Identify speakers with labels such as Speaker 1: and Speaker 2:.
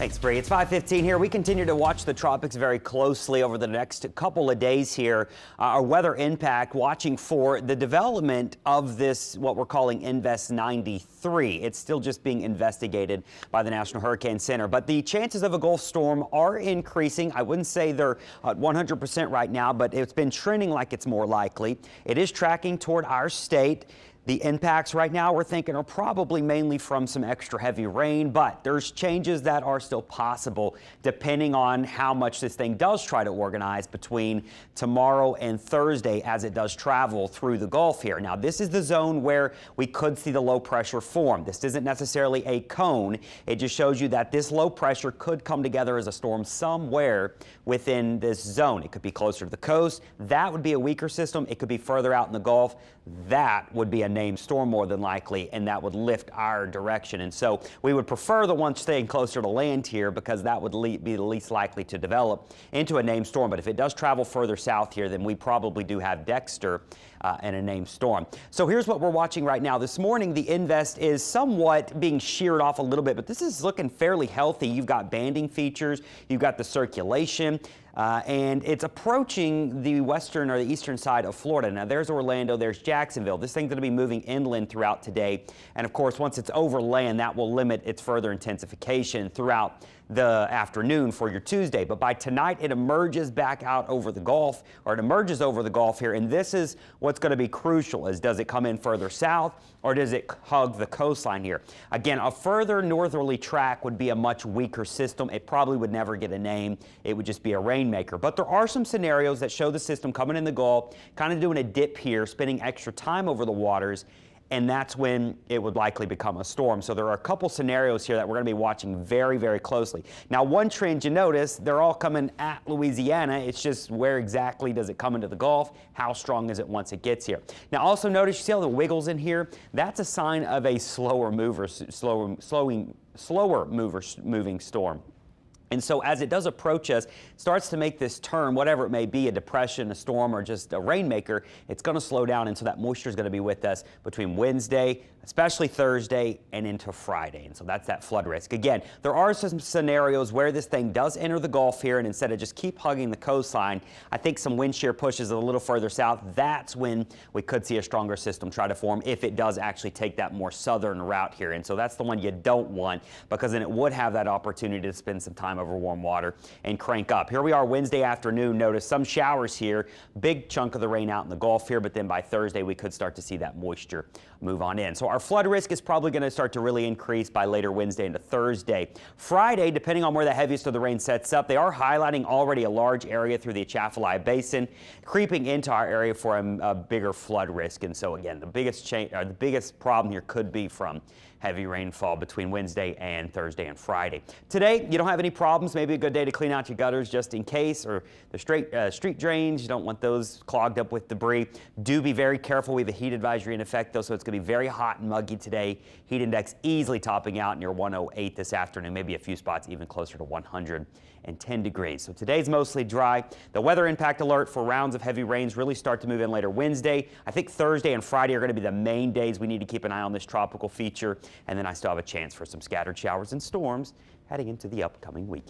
Speaker 1: Thanks, Bree. It's 5:15 here. We continue to watch the tropics very closely over the next couple of days here. Our weather impact, watching for the development of this, what we're calling Invest 93. It's still just being investigated by the National Hurricane Center, but the chances of a Gulf storm are increasing. I wouldn't say they're at 100% right now, but it's been trending like it's more likely. It is tracking toward our state. The impacts right now, we're thinking, are probably mainly from some extra heavy rain, but there's changes that are still possible depending on how much this thing does try to organize between tomorrow and Thursday as it does travel through the Gulf here. Now, this is the zone where we could see the low pressure form. This isn't necessarily a cone. It just shows you that this low pressure could come together as a storm somewhere within this zone. It could be closer to the coast. That would be a weaker system. It could be further out in the Gulf. That would be a named storm more than likely, and that would lift our direction. And so we would prefer the one staying closer to land here because that would be the least likely to develop into a named storm. But if it does travel further south here, then we probably do have Dexter and a named storm. So here's what we're watching right now. This morning, the Invest is somewhat being sheared off a little bit, but this is looking fairly healthy. You've got banding features, you've got the circulation, and it's approaching the western or the eastern side of Florida. Now, there's Orlando, there's Jacksonville. This thing's going to be moving inland throughout today. And of course, once it's over land, that will limit its further intensification throughout the afternoon for your Tuesday. But by tonight, it emerges back out over the Gulf, or it emerges over the Gulf here. And this is what's going to be crucial, is does it come in further south or does it hug the coastline here? Again, a further northerly track would be a much weaker system. It probably would never get a name. It would just be a rainmaker. But there are some scenarios that show the system coming in the Gulf, kind of doing a dip here, spending extra time over the waters, and that's when it would likely become a storm. So there are a couple scenarios here that we're going to be watching very, very closely. Now, one trend you notice, they're all coming at Louisiana. It's just where exactly does it come into the Gulf? How strong is it once it gets here? Now, also notice, you see all the wiggles in here? That's a sign of a slower moving storm. And so as it does approach us, starts to make this turn, whatever it may be, a depression, a storm, or just a rainmaker, it's going to slow down. And so that moisture is going to be with us between Wednesday, especially Thursday, and into Friday. And so that's that flood risk. Again, there are some scenarios where this thing does enter the Gulf here, and instead of just keep hugging the coastline, I think some wind shear pushes it a little further south. That's when we could see a stronger system try to form if it does actually take that more southern route here. And so that's the one you don't want, because then it would have that opportunity to spend some time over warm water and crank up. Here we are Wednesday afternoon. Notice some showers here, big chunk of the rain out in the Gulf here, but then by Thursday we could start to see that moisture move on in. So our flood risk is probably going to start to really increase by later Wednesday into Thursday. Friday, depending on where the heaviest of the rain sets up, they are highlighting already a large area through the Atchafalaya Basin, creeping into our area for a bigger flood risk. And so again, the biggest problem here could be from heavy rainfall between Wednesday and Thursday and Friday. Today, you don't have any problems. Maybe a good day to clean out your gutters just in case, or the street drains. You don't want those clogged up with debris. Do be very careful. We have a heat advisory in effect, though, so it's going to be very hot and muggy today. Heat index easily topping out near 108 this afternoon, maybe a few spots even closer to 110 degrees. So today's mostly dry. The weather impact alert for rounds of heavy rains really start to move in later Wednesday. I think Thursday and Friday are going to be the main days we need to keep an eye on this tropical feature. And then I still have a chance for some scattered showers and storms heading into the upcoming weekend.